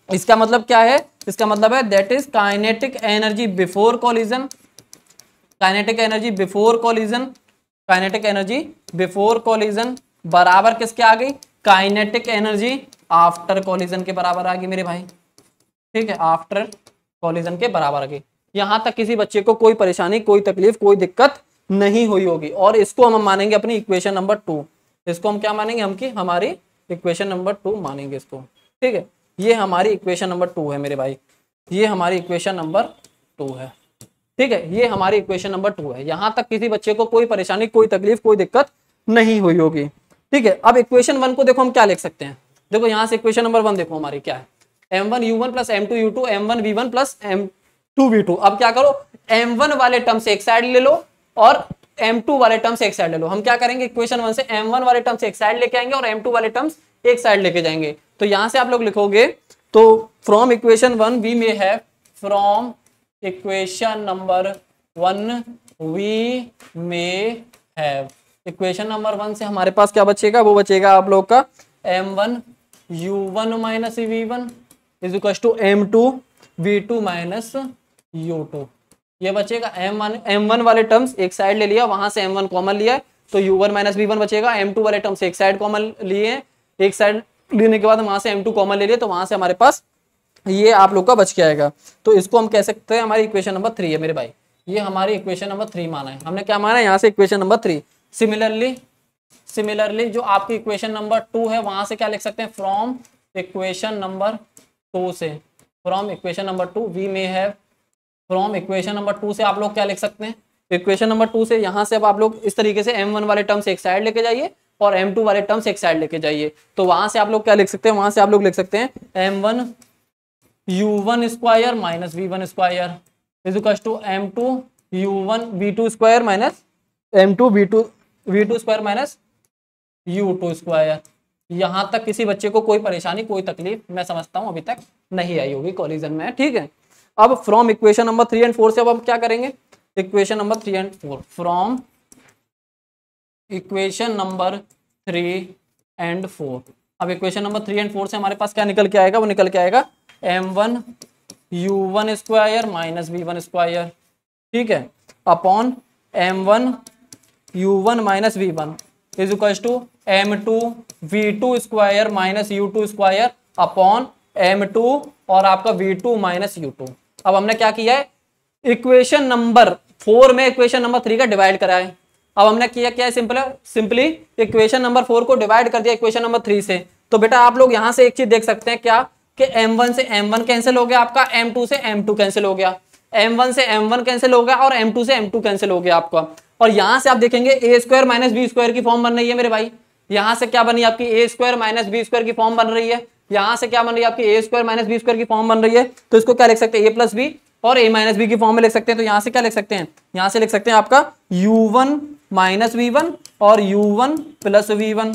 इसका मतलब क्या है, इसका मतलब है that is kinetic energy before collision, kinetic energy before collision, kinetic energy before collision बराबर किसके आ गई, काइनेटिक एनर्जी आफ्टर कॉलिजन के बराबर आ गई मेरे भाई। ठीक है, आफ्टर कॉलिजन के बराबर आ गई। यहां तक किसी बच्चे को कोई परेशानी, कोई तकलीफ, कोई दिक्कत नहीं हुई होगी। और इसको हम मानेंगे अपनी इक्वेशन नंबर 2। इसको हम क्या मानेंगे, हम की हमारी इक्वेशन नंबर 2 मानेंगे इसको। ठीक है, ये हमारी इक्वेशन नंबर 2 है मेरे भाई, ये हमारी इक्वेशन नंबर 2 है। ठीक है, ये हमारी इक्वेशन नंबर 2 है। यहां तक किसी बच्चे को कोई परेशानी, कोई तकलीफ, कोई दिक्कत नहीं हुई होगी। ठीक है, अब इक्वेशन 1 को देखो हम क्या लिख सकते हैं। देखो यहां से इक्वेशन नंबर 1 देखो हमारी क्या है, m1 u1 plus m2 u2 m1 v1 plus m2 v2। अब क्या करो, m1 वाले टर्म से एक साइड ले लो और m2 वाले टर्म से एक साइड ले लो। हम क्या करेंगे, इक्वेशन 1 से m1 वाले टर्म से एक साइड लेके आएंगे और m2 वाले टर्म्स एक साइड लेके जाएंगे। तो यहां से आप लोग लिखोगे, तो from equation 1 we may have, from equation number 1 we may have, equation number 1 से हमारे पास क्या बचेगा, वो बचेगा आप लोग का m1 u1 minus v1 is equal to m2 v2 minus u2। ये बचेगा m1 वाले टर्म्स एक साइड ले लिया, वहां से m1 कॉमन लिया है तो u1 माइनस v1 बचेगा। m2 वाले टर्म्स एक साइड कॉमन लिए, एक साइड लेने के बाद वहां से m2 कॉमन ले लिया तो वहां से हमारे पास ये आप लोग का बच के आएगा। तो इसको हम कह सकते हैं हमारी इक्वेशन नंबर 3 है मेरे भाई, ये हमारी इक्वेशन नंबर 3 माना है हमने। क्या माना है यहाँ से, इक्वेशन नंबर 3। सिमिलरली जो आपकी इक्वेशन नंबर 2 है वहां से क्या लिख सकते हैं, फ्रॉम इक्वेशन नंबर 2 से, from equation number 2 we may have, from equation number 2 से आप लोग क्या लिख सकते हैं, इक्वेशन नंबर 2 से यहाँ से अब आप लोग इस तरीके से m1 वाले टर्म्स एक साइड लेके जाइए और m2 वाले टर्म्स एक साइड लेके जाइए। तो वहां से आप लोग क्या लिख सकते हैं, वहां से आप लोग लिख सकते हैं m1 u1 square minus v1 square is equal to m2 u1 v2 square minus m2 v2 square minus u2 square. यहां तक किसी बच्चे को कोई परेशानी, कोई तकलीफ मैं समझता हूं अभी तक नहीं आई होगी कॉलिजन में। ठीक है, अब फ्रॉम इक्वेशन नंबर 3 एंड 4 से अब हम क्या करेंगे, equation number 3 and 4, from equation number 3 and 4। अब इक्वेशन नंबर 3 एंड 4 से हमारे पास क्या निकल के आएगा, वो निकल के आएगा m1 u1 square minus v1 square, ठीक है, upon m1 u1 minus v1 is equal to m2 v2 square minus u2 square upon m2 और आपका v2 माइनस u2। अब हमने क्या किया है, इक्वेशन नंबर 4 में इक्वेशन नंबर 3 का डिवाइड करा है। अब हमने किया क्या है, सिंपली इक्वेशन नंबर 4 को डिवाइड कर दिया इक्वेशन नंबर 3 से। तो बेटा आप लोग यहां से एक चीज देख सकते हैं क्या, कि m1 से m1 कैंसिल हो गया आपका, m2 से m2 कैंसिल हो गया, m1 से m1 कैंसिल हो गया और m2 से m2 कैंसिल हो गया आपका। और यहां से आप देखेंगे ए स्क्वायर माइनस बी स्क्वायर की फॉर्म बन रही है मेरे भाई। यहां से क्या बनी आपकी, ए स्क्वायर माइनस बी स्क्वायर की फॉर्म बन रही है। यहां से क्या बन रही है आपकी, ए स्क्वायर माइनस बी स्क्वायर की फॉर्म बन रही है। तो इसको क्या लिख सकते हैं, ए प्लस बी और ए माइनस बी की फॉर्म में लिख सकते हैं। तो यहां से क्या लिख सकते हैं, यहां से लिख सकते हैं आपका u1 माइनस v1 और u1 प्लस v1,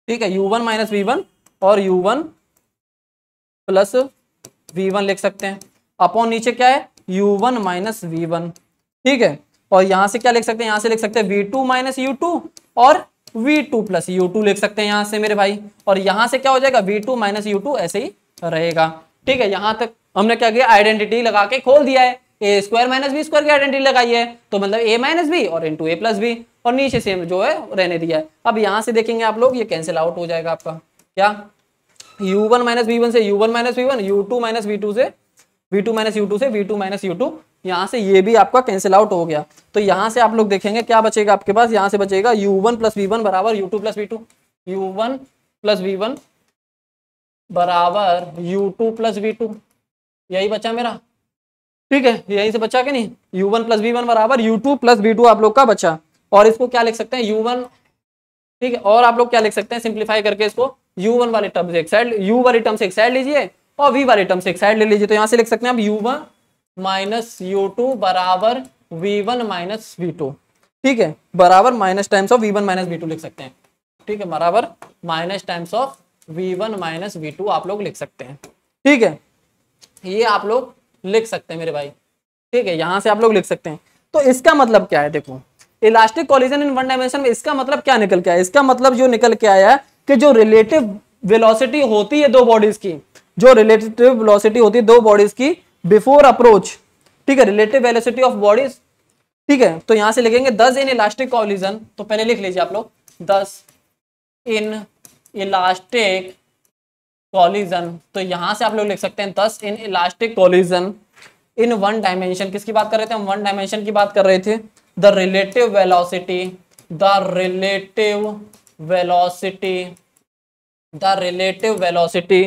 ठीक है, u1 माइनस v1 और u1 प्लस v1 लिख सकते हैं। अपॉन नीचे क्या है, u1 माइनस v1, ठीक है। और यहां से क्या लिख सकते हैं, यहां से लिख सकते हैं v2 माइनस u2 और v2 प्लस u2 लिख सकते हैं यहां से मेरे भाई। और यहां से क्या हो जाएगा, v2 माइनस u2 ऐसे ही रहेगा, ठीक है। यहां तक हमने क्या किया, आइडेंटिटी लगा के खोल दिया है। ए स्क्वायर माइनस बी स्क्वायर की आइडेंटिटी लगाई है तो मतलब ए माइनस बी और इंटू ए प्लस बी, और नीचे सेम जो है रहने दिया है। अब यहां से देखेंगे आप लोग, ये कैंसिल आउट हो जाएगा आपका क्या, u1 माइनस v1 से u1 minus v1, u2 minus v2 से v2 माइनस u2 से v2 माइनस u2, यहां से ये भी आपका कैंसिल आउट हो गया। तो यहां से आप लोग देखेंगे क्या बचेगा आपके पास, यहां से बचेगा u1 प्लस v1 बराबर u2 plus v2, u1 plus v1 बराबर u2 प्लस v2, यही बचा मेरा, ठीक है, यहीं से बचा कि नहीं, u1 प्लस v1 बराबर u2 प्लस v2 आप लोग का बचा। और इसको क्या लिख सकते हैं, u1, ठीक है, और आप लोग क्या लिख सकते हैं, सिंप्लीफाई करके इसको u1 वाले टर्म से एक साइड, u वाले टर्म से एक साइड लीजिए और v वाले टर्म से एक साइड ले लीजिए। तो यहां से लिख सकते हैं आप u1 माइनस u2 बराबर v1 माइनस v2, ठीक है, बराबर minus times of v1 minus v2 लिख सकते हैं। ठीक है, बराबर minus times of v1 minus v2 आप लोग लिख सकते हैं। ठीक है, ये आप लोग लिख सकते हैं मेरे भाई। ठीक है, यहां से आप लोग लिख सकते हैं। तो इसका मतलब क्या है, देखो elastic collision in one dimension में इसका मतलब क्या निकल के आया, इसका मतलब जो निकल के आया कि जो रिलेटिव वेलोसिटी होती है दो बॉडीज की, जो रिलेटिव वेलोसिटी होती है दो बॉडीज की बिफोर अप्रोच, ठीक है, रिलेटिव वेलोसिटी ऑफ बॉडीज। ठीक है, तो यहां से लिखेंगे 10 इन इलास्टिक कोलिजन, तो पहले लिख लीजिए आप लोग 10 इन इलास्टिक कोलिजन। तो यहां से आप लोग लिख सकते हैं 10 in elastic collision in one dimension. किसकी बात कर रहे थे हम, वन डायमेंशन की बात कर रहे थे। The relative velocity, the relative velocity, the relative velocity,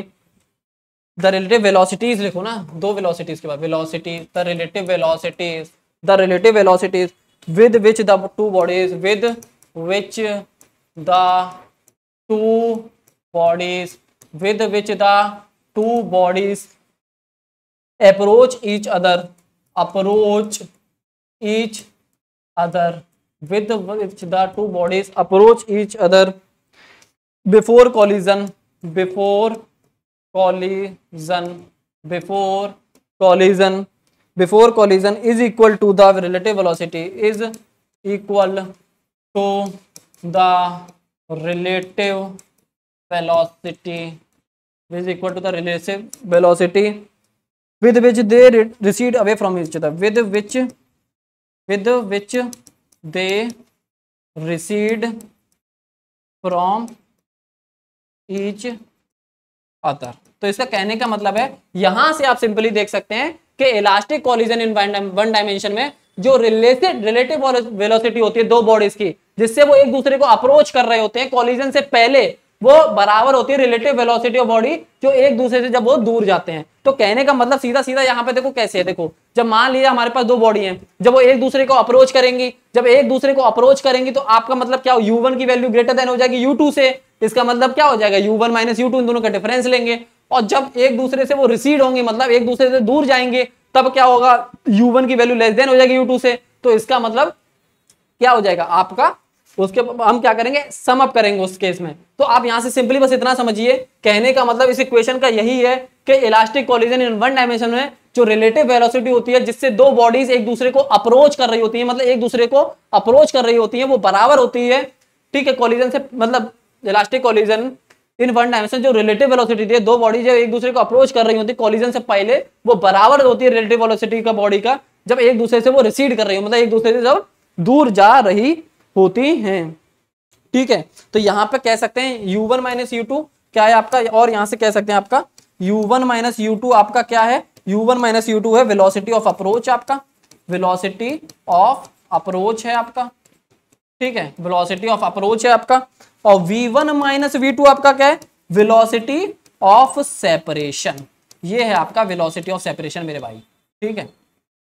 the relative velocities लिखो ना, दो वेलोसिटीज के बाद velocity, the relative velocities, the relative velocities with which the two bodies, with which the two bodies, with which the two bodies approach each other, approach each other, with which the two bodies approach each other before collision, before collision, before collision, before collision is equal to the relative velocity, is equal to the relative velocity, is equal to the relative velocity with which they recede away from each other, with which they recede from each other। तो इसका कहने का मतलब है, यहां से आप simply देख सकते हैं कि elastic collision in one dimension में जो रिलेटिव वेलोसिटी होती है दो बॉडीज की, जिससे वो एक दूसरे को अप्रोच कर रहे होते हैं कोलिजन से पहले, वो बराबर होती है रिलेटिव वेलोसिटी ऑफ बॉडी जो एक दूसरे से जब वो दूर जाते हैं। तो कहने का मतलब सीधा सीधा यहाँ पे देखो कैसे है, देखो जब मान लिया हमारे पास दो बॉडी हैं, जब वो एक दूसरे को अप्रोच करेंगी, जब एक दूसरे को अप्रोच करेंगी तो आपका मतलब क्या, u1 की वैल्यू ग्रेटर देन हो जाएगी u2 से। इसका मतलब क्या हो जाएगा, u1 माइनस u2, इन दोनों का डिफरेंस लेंगे। और जब एक दूसरे से वो रिसीड होंगे, मतलब एक दूसरे से दूर जाएंगे, तब क्या होगा, u1 की वैल्यू लेस देन हो जाएगी u2 से। तो इसका मतलब क्या हो जाएगा आपका, उसके हम क्या करेंगे, सम अप करेंगे उस केस में। तो आप यहां से सिंपली बस इतना समझिए, कहने का मतलब इस इक्वेशन का यही है कि elastic collision in one dimension में जो रिलेटिव वेलोसिटी होती है जिससे दो बॉडीज एक दूसरे को अप्रोच कर रही होती है, मतलब एक दूसरे को अप्रोच कर रही होती है, वो बराबर होती है। ठीक है, कोलिजन से मतलब elastic collision in one dimension जो रिलेटिव वेलोसिटी थी, दो बॉडी जब एक दूसरे को अप्रोच कर रही होती है कोलिजन से पहले, वो बराबर होती है रिलेटिव वेलोसिटी का बॉडी का जब एक दूसरे से वो रिसीड कर रही हो, मतलब एक दूसरे से जब दूर जा रही होती हैं। ठीक है, तो यहां पे कह सकते हैं u1 माइनस u2 क्या है आपका, और यहां से कह सकते हैं आपका u1 माइनस u2 आपका क्या है, u1 माइनस u2 है वेलोसिटी ऑफ अप्रोच, आपका वेलोसिटी ऑफ अप्रोच है आपका। ठीक है, वेलोसिटी ऑफ अप्रोच है आपका। और v1 माइनस v2 आपका क्या है, वेलोसिटी ऑफ सेपरेशन। ये है आपका वेलोसिटी ऑफ सेपरेशन मेरे भाई। ठीक है,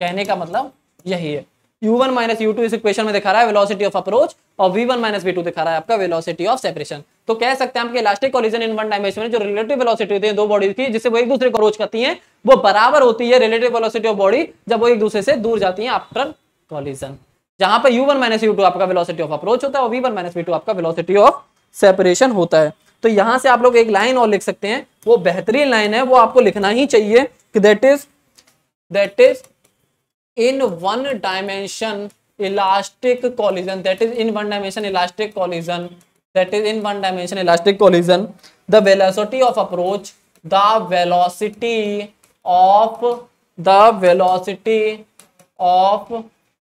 कहने का मतलब यही है, u1 माइनस u2 इस इक्वेशन में दिखा रहा है वेलोसिटी ऑफ अप्रोच, और v1 माइनस v2 दिखा रहा है आपका वेलोसिटी ऑफ सेपरेशन। तो कह सकते हैं आपके elastic collision in one dimension में जो रिलेटिव वेलोसिटी होती है दो बॉडीज की जिससे वो एक दूसरे को अप्रोच करती हैं, वो बराबर होती है रिलेटिव वेलोसिटी ऑफ बॉडी जब वो एक दूसरे से दूर जाती हैं आफ्टर कोलिजन। जहां पर u1 माइनस u2 आपका वेलोसिटी ऑफ अप्रोच होता है और v1 माइनस v2 आपका वेलोसिटी ऑफ सेपरेशन होता है। तो यहां से आप लोग एक लाइन और लिख सकते हैं, वो बेहतरीन लाइन है, वो आपको लिखना ही चाहिए कि that is in one dimension elastic collision, that is in one dimension elastic collision, that is in one dimension elastic collision, the velocity of approach, the velocity of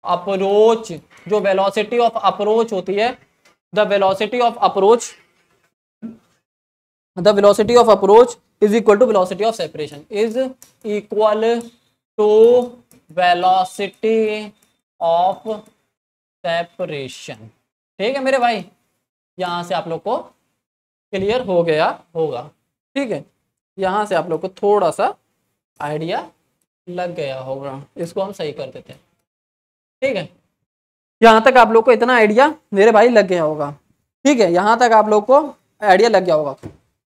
approach, जो velocity of approach होती है, the velocity of approach is equal to velocity of separation, is equal to velocity of separation. ठीक है मेरे भाई, यहां से आप लोग को क्लियर हो गया होगा। ठीक है, यहां से आप लोग को थोड़ा सा आइडिया लग गया होगा, इसको हम सही कर देते हैं। ठीक है, यहां तक आप लोग को इतना आइडिया मेरे भाई लग गया होगा। ठीक है, यहां तक आप लोग को आइडिया लग गया होगा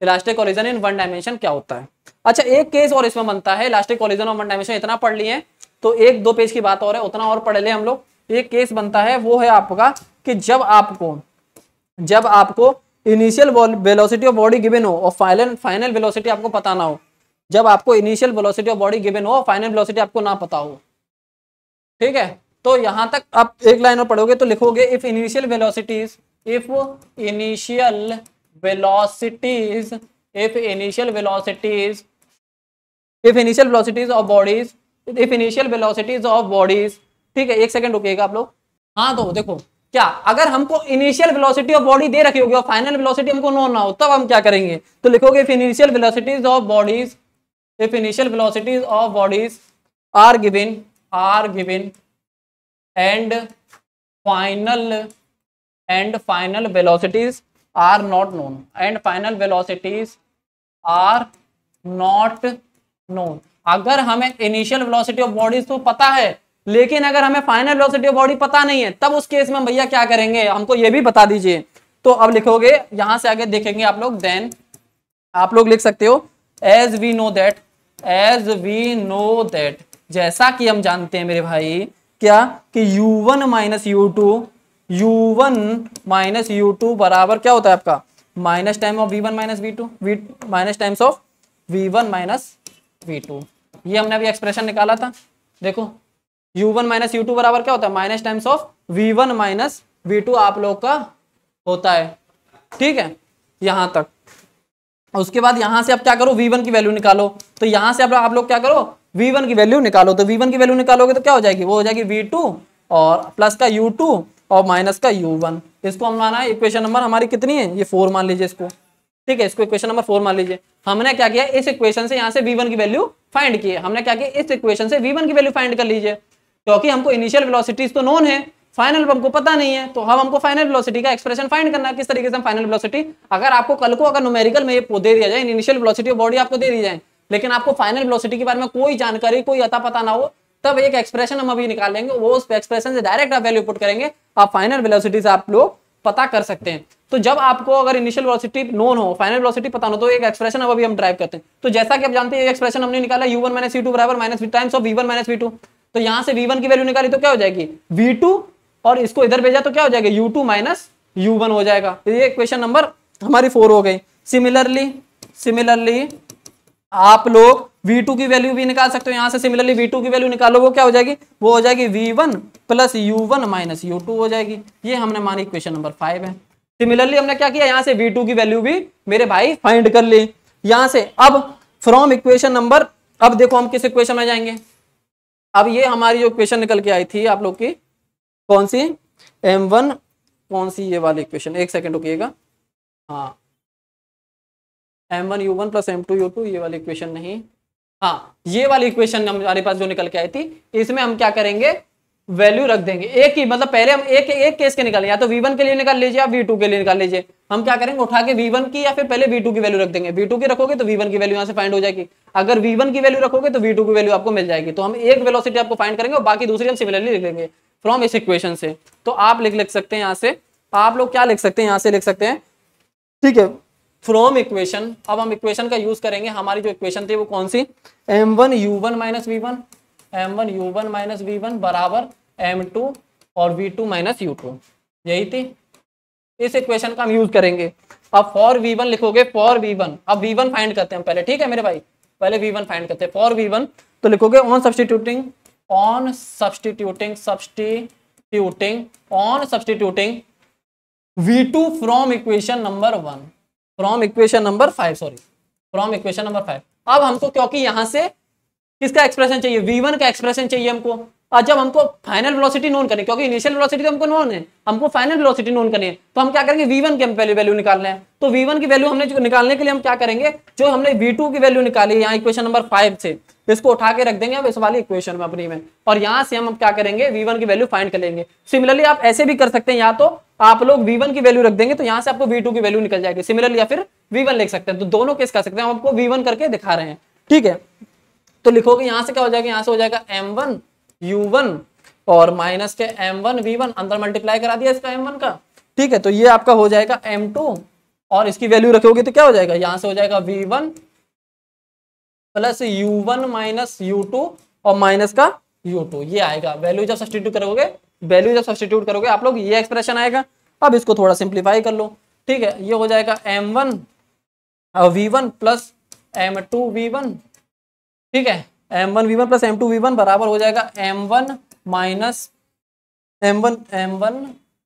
elastic collision in one dimension क्या होता है। अच्छा, एक केस और इसमें बनता है, elastic collision of one dimension इतना पढ़ लिए, तो एक दो पेज की बात और है, उतना और पढ़ ले हम लोग। एक केस बनता है, वो है आपका कि जब आपको initial velocity of body given हो और फाइनल वेलोसिटी आपको पता ना हो। जब आपको initial velocity of body given हो, फाइनल वेलोसिटी आपको ना पता हो, ठीक है। तो यहां तक आप एक लाइन और पढ़ोगे तो लिखोगे if initial velocities of bodies, ठीक है। एक सेकंड रुकिएगा आप लोग। हाँ, तो देखो क्या, अगर हमको इनिशियल वेलोसिटी ऑफ बॉडी दे रखी होगी और फाइनल वेलोसिटी हमको नो ना हो, तब हम क्या करेंगे? तो लिखोगे if initial velocities of bodies are given and final velocities are not known, अगर हमें इनिशियल वेलोसिटी ऑफ बॉडीज तो पता है, लेकिन अगर हमें फाइनल वेलोसिटी ऑफ बॉडी पता नहीं है, तब उस केस में हम भैया क्या करेंगे? हमको ये भी बता दीजिए। तो अब लिखोगे, यहां से आगे देखेंगे आप लोग, देन आप लोग लिख सकते हो एज वी नो दैट, जैसा कि हम जानते हैं मेरे भाई, क्या कि u1 माइनस u2 बराबर क्या होता है आपका? Minus time of v1 minus v2, minus times of v1 minus v2। ये हमने अभी एक्सप्रेशन निकाला था, देखो u1 माइनस u2 बराबर क्या होता है? Minus times of v1 minus v2 आप लोग का होता है, ठीक है, यहां तक। उसके बाद यहां से आप क्या करो? v1 की वैल्यू निकालो। तो यहां से आप लोग क्या करो? v1 की वैल्यू निकालो। तो v1 की वैल्यू निकालोगे तो क्या हो जाएगी? वो हो जाएगी v2 और प्लस का u2 और माइनस का u1। इसको हम माना इक्वेशन नंबर हमारी कितनी है? ये 4 मान लीजिए इसको, ठीक है। इसको इक्वेशन नंबर 4 मान लीजिए। हमने क्या किया? इस इक्वेशन से यहाँ से v1 की वैल्यू फाइंड की है। हमने क्या किया? इस इक्वेशन से v1 की वैल्यू फाइंड कर लीजिए, क्योंकि हमको इनिशियल वेलोसिटीज तो नोन है, फाइनल हमको पता नहीं है। तो हम हमको फाइनल वेलोसिटी का एक्सप्रेशन फाइंड करना है। किस तरीके से हम फाइनल वेलोसिटी, अगर आपको कल को अगर न्यूमेरिकल में ये दे दिया जाए, इनिशियल वेलोसिटी ऑफ बॉडी आपको दे दी जाए, लेकिन आपको फाइनल वेलोसिटी के बारे में कोई जानकारी, कोई अता पता ना हो, तब एक एक्सप्रेशन हम अभी निकाल लेंगे, वो उस एक्सप्रेशन से डायरेक्ट आप वैल्यू पुट करेंगे, आप फाइनल वेलोसिटी से आप लोग पता कर सकते हैं। तो जब आपको अगर इनिशियल वेलोसिटी नोन हो, फाइनल वेलोसिटी पता हो, तो एक एक्सप्रेशन अब अभी हम ड्राइव करते हैं। तो जैसा कि आप जानते हैं, एक्सप्रेशन हमने निकाला u1 माइनस u2 बराबर minus times of v1 minus v2। तो यहां से v1 की वैल्यू निकाली तो क्या हो जाएगी? v2 और इसको इधर भेजा तो क्या हो जाएगा? u2 माइनस u1 हो जाएगा। तो ये क्वेश्चन नंबर हमारी 4 हो गई। सिमिलरली आप लोग v2 की वैल्यू भी निकाल सकते हो। यहां से सिमिलरली v2 की वैल्यू निकालो, वो क्या हो जाएगी? वो हो जाएगी v1 plus u1 minus u2 हो जाएगी। ये हमने मानी इक्वेशन नंबर 5 है। सिमिलरली हमने क्या किया? यहां से v2 की वैल्यू भी मेरे भाई फाइंड कर ली यहां से। अब फ्रॉम इक्वेशन नंबर, अब देखो हम किस इक्वेशन में जाएंगे। अब ये हमारी जो इक्वेशन निकल के आई थी आप लोग की, कौन सी? m1, कौन सी? ये वाली इक्वेशन, एक सेकंड रुकिएगा। हाँ, m1 u1 plus m2 u2, ये वाली इक्वेशन नहीं, हाँ ये वाली इक्वेशन हमारे पास जो निकल के आई थी, इसमें हम क्या करेंगे? वैल्यू रख देंगे एक ही, मतलब पहले हम एक केस के निकालें, या तो v1 के लिए निकाल लीजिए या v2 के लिए निकाल लीजिए। हम क्या करेंगे? उठा के v1 की या फिर पहले v2 की वैल्यू रख देंगे। v2 की रखोगे तो v1 की वैल्यू यहाँ से फाइंड हो जाएगी। अगर v1 की वैल्यू रखोगे तो v2 की वैल्यू आपको मिल जाएगी। तो हम एक वेलोसिटी आपको फाइंड करेंगे और बाकी दूसरी हम सिमिलरली लिख लेंगे फ्रॉम इस इक्वेशन से। तो आप लिख सकते हैं यहाँ से, आप लोग क्या लिख सकते हैं? यहाँ से लिख सकते हैं, ठीक है, फ्रॉम इक्वेशन। अब हम इक्वेशन का यूज करेंगे। हमारी जो इक्वेशन थी वो कौन सी? m1 u1 माइनस v1 बराबर m2 और v2 माइनस u2, यही थी। इस इक्वेशन का हम यूज करेंगे। अब फॉर v1 लिखोगे, फॉर v1, अब v1 फाइंड करते हैं पहले, ठीक है मेरे भाई, पहले v1 फाइंड करते हैं। फॉर v1 तो लिखोगे on substituting v2 from equation number 1, from equation number 5। अब हमको क्योंकि यहां से किसका एक्सप्रेशन चाहिए? v1 का एक्सप्रेशन चाहिए हमको। और जब हमको फाइनल वेलोसिटी नोन करनी, क्योंकि इनिशियल वेलोसिटी तो हमको नोन है, हमको फाइनल वेलोसिटी नोन करनी है, तो हम क्या करेंगे? v1 की हम पहले वैल्यू निकालना है। तो v1 की वैल्यू हमने जो निकालने के लिए हम क्या करेंगे? जो हमने v2 की वैल्यू निकाली यहाँ इक्वेशन नंबर 5 से, इसको उठा के रख देंगे अब इस वाली इक्वेशन में अपनी में, और यहाँ से हम क्या करेंगे? v1 की वैल्यू फाइंड कर लेंगे। सिमिलरली आप ऐसे भी कर सकते हैं, या तो आप लोग v1 की वैल्यू रख देंगे तो यहाँ से आपको v2 की वैल्यू निकल जाएगी सिमिलरली, या फिर v1 लिख सकते हैं। तो दोनों केस कर सकते हैं, हम आपको v1 करके दिखा रहे हैं, ठीक है। तो लिखोगे यहाँ से क्या हो जाएगा? यहाँ से हो जाएगा m1 u1 और माइनस के m1 v1, अंदर मल्टीप्लाई करा दिया इसका m1 का, ठीक है। तो ये आपका हो जाएगा m2 और इसकी वैल्यू रखोगे तो क्या हो जाएगा? यहाँ से हो जाएगा v1 plus u1 minus u2 और माइनस का u2, ये आएगा। वैल्यू जब सब्स्टिट्यूट करोगे वैल्यू जब सब्स्टिट्यूट करोगे आप लोग ये एक्सप्रेशन आएगा। अब इसको थोड़ा सिंप्लीफाई कर लो, ठीक है, ये हो जाएगा m1 v1 plus m2 v1, ठीक है, m1 v1 plus m2 v1 बराबर हो जाएगा m1 माइनस m1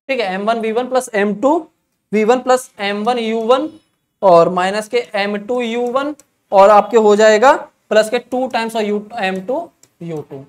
ठीक है, m1 v1 plus m2 v1 plus m1 u1 और माइनस के m2 u1 और आपके हो जाएगा प्लस के 2 टाइम्स m2 u2।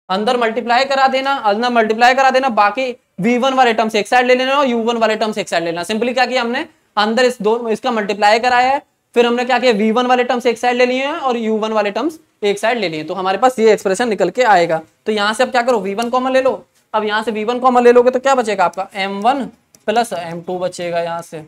अंदर मल्टीप्लाई करा देना, अंदर मल्टीप्लाई करा देना, बाकी v1 वाले टर्म्स एक साइड ले लेना और u1 वाले टर्म्स एक साइड लेना। सिंपली क्या किया हमने, अंदर इस दोनों इसका मल्टीप्लाई कराया है, फिर हमने क्या किया v1 वाले टर्म्स एक साइड ले लिए हैं और u1 वाले टर्म्स एक साइड ले लिए, तो हमारे पास ये एक्सप्रेशन निकल के आएगा। तो यहां से अब क्या करो, v1 कॉमन ले लो। अब यहां से v1 कॉमन ले लोगे तो क्या बचेगा आपका m1 प्लस m2 बचेगा यहां से,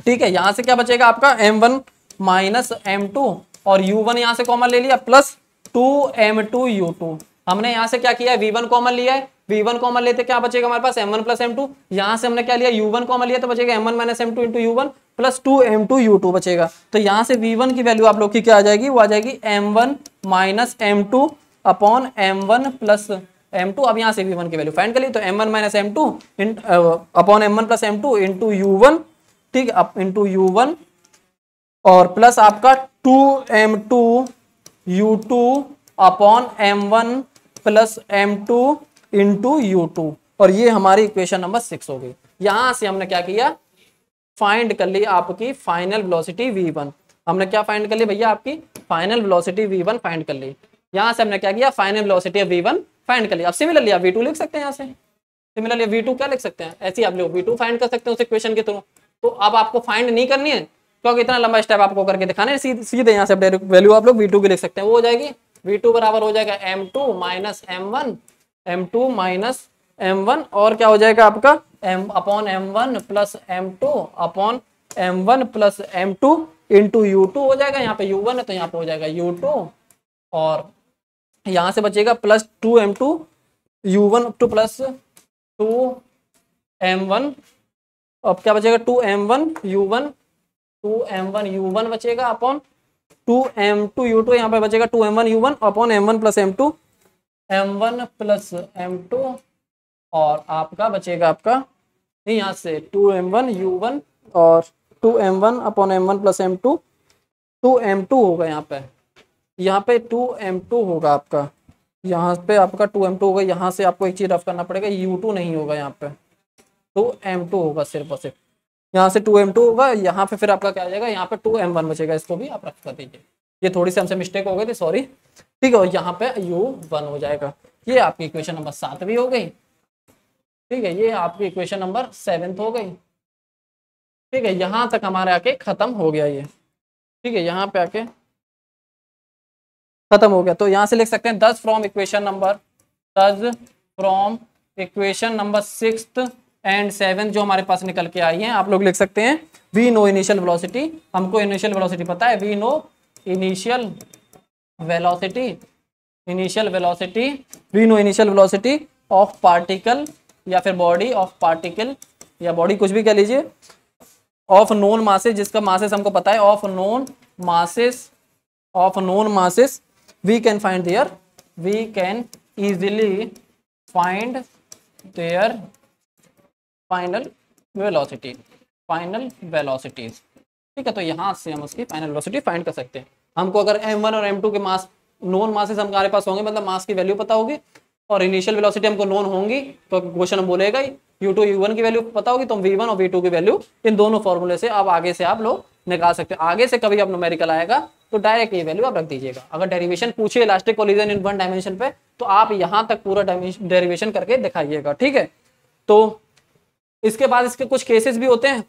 ठीक है। यहां से क्या बचेगा आपका m1 माइनस m2 और u1 यहां से कॉमन ले लिया प्लस 2m2 u2। हमने यहां से क्या किया है, v1 कॉमन लिया है, v1 कॉमन लेते क्या बचेगा हमारे पास m1 प्लस m2। यहां से हमने क्या लिया, u1 कॉमन लिया तो बचेगा m1 minus m2 into u1 plus 2m2 u2 बचेगा। तो यहां से v1 की वैल्यू आप लोग की क्या आ जाएगी, वो आ जाएगी m1 minus m2 upon m1 plus m2। अब यहां से v1 की वैल्यू फाइंड कर ली, तो m1 minus m2 upon m1 plus m2 into u1, ठीक है, इंटू u1 और प्लस आपका 2m2 u2 upon m1 plus m2 into u2 और ये हमारी इक्वेशन नंबर 6 हो गई। यहां से हमने क्या किया, फाइंड कर ली आपकी फाइनल वेलोसिटी v1। हमने क्या फाइंड कर ली भैया, आपकी फाइनल वेलोसिटी v1 फाइंड कर ली। यहां से हमने क्या किया, फाइनल वेलोसिटी v1 फाइंड कर लिया। अब सिमिलरली आप v2 लिख सकते हैं, यहां से सिमिलरली v2 क्या लिख सकते हैं, ऐसे आप लोग v2 फाइंड कर सकते हैं उस इक्वेशन के थ्रू। तो अब आपको फाइंड नहीं करनी है क्योंकि इतना लंबा स्टेप आपको करके दिखाना है, सीधे यहाँ से वैल्यू आप लोग v2 की लिख सकते हैं। वो हो जाएगी v2 बराबर हो जाएगा m2 minus m1, m2 minus m1 और क्या हो जाएगा आपका m upon m1 plus m2 upon m1 plus m2 into u2 हो जाएगा। यहाँ पे u1 है तो यहाँ पे हो जाएगा u2 और यहाँ से बचेगा plus 2m2 u1 two plus 2m1, अब क्या बचेगा 2m1 u1 बचेगा अपॉन 2m2 u2, यहाँ पे बचेगा 2m1 u1 upon m1 plus m2 m1 plus m2 और आपका बचेगा आपका यहाँ से 2m1 u1 और 2m1 upon m1 plus m2 2m2 होगा। यहाँ पे 2m2 होगा आपका, यहाँ पे आपका 2m2 होगा। यहाँ से आपको एक चीज रफ करना पड़ेगा, u2 नहीं होगा, यहाँ पे 2m2 होगा सिर्फ और सिर्फ। यहाँ से 2m2 होगा, यहाँ पे फिर आपका क्या आ जाएगा, यहाँ पे 2m1 बचेगा, इसको भी आप रफ कर दीजिए। ये थोड़ी सी हमसे मिस्टेक हो गई थी, सॉरी, ठीक है। और यहाँ पे u1 हो जाएगा। ये आपकी इक्वेशन नंबर 7 भी हो गई, ठीक है। ये आपकी इक्वेशन नंबर 7 हो गई, ठीक है। यहाँ तक हमारे आके खत्म हो गया ये, ठीक है, यहाँ पे आके खत्म हो गया। तो यहाँ से लिख सकते हैं 10 फ्रॉम इक्वेशन नंबर 6 एंड 7 जो हमारे पास निकल के आई हैं, आप लोग लिख सकते हैं वी नो इनिशियल वेलोसिटी, हमको इनिशियल वेलोसिटी पता है, we know initial velocity of particle या फिर बॉडी ऑफ पार्टिकल या बॉडी कुछ भी कह लीजिए, ऑफ नोन मासेस, जिसका मासेस हमको पता है, of known masses we can easily find their final velocities, ठीक है। तो यहाँ से हम उसकी फाइनल वेलोसिटी फाइंड कर सकते हैं। हमको अगर m1 और m2 के मास नोन मासेस हमारे पास होंगे, मतलब मास की वैल्यू पता होगी और इनिशियल वेलोसिटी हमको नोन होंगी, तो क्वेश्चन बोलेगा ही u2 u1 की वैल्यू पता होगी, तो v1 और v2 की वैल्यू इन दोनों फॉर्मूले से अब आगे से आप लोग निकाल सकते हैं। आगे से कभी आप न्यूमेरिकल आएगा तो डायरेक्ट ये वैल्यू आप रख दीजिएगा। अगर डेरिवेशन पूछे elastic collision in one dimension पे, तो आप यहां तक पूरा डेरिवेशन करके दिखाइएगा, ठीक है। तो इसके बाद इसके कुछ केसेस भी होते हैं,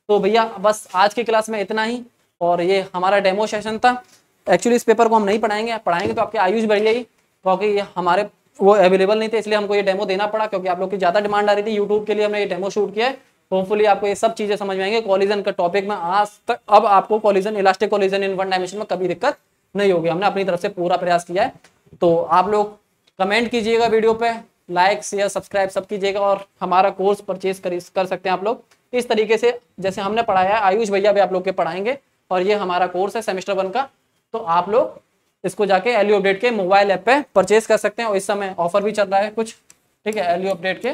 तो भैया बस आज की क्लास में इतना ही, और ये हमारा डेमो सेशन था। एक्चुअली इस पेपर को हम नहीं पढ़ाएंगे तो आपके आयुष बढ़ जाएगी, क्योंकि ये हमारे वो अवेलेबल नहीं थे, इसलिए हमको ये डेमो देना पड़ा, क्योंकि आप लोग की ज्यादा डिमांड आ रही थी। यूट्यूब के लिए हमने ये डेमो शूट किया है। होपफुली आपको ये सब चीजें समझ में आएंगे। कॉलिजन का टॉपिक में आज तक अब आपको collision, elastic collision in one dimension में कभी दिक्कत नहीं होगी। हमने अपनी तरफ से पूरा प्रयास किया है। तो आप लोग कमेंट कीजिएगा वीडियो पे, लाइक शेयर सब्सक्राइब सब कीजिएगा, और हमारा कोर्स परचेज कर सकते हैं आप लोग इस तरीके से जैसे हमने पढ़ाया है। आयुष भैया भी आप लोग के पढ़ाएंगे, और ये हमारा कोर्स है सेमेस्टर 1 का। तो आप लोग इसको जाके एलयू अपडेट के मोबाइल ऐप पे परचेज कर सकते हैं और इस समय ऑफर भी चल रहा है कुछ, ठीक है। एलयू अपडेट के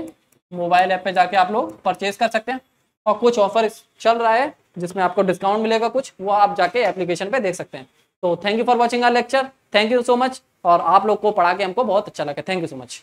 मोबाइल ऐप पे जाके आप लोग परचेज कर सकते हैं और कुछ ऑफर चल रहा है जिसमें आपको डिस्काउंट मिलेगा कुछ, वो आप जाके एप्लीकेशन पे देख सकते हैं। तो thank you for watching our lecture, thank you so much. और आप लोग को पढ़ा के हमको बहुत अच्छा लगा, थैंक यू सो मच।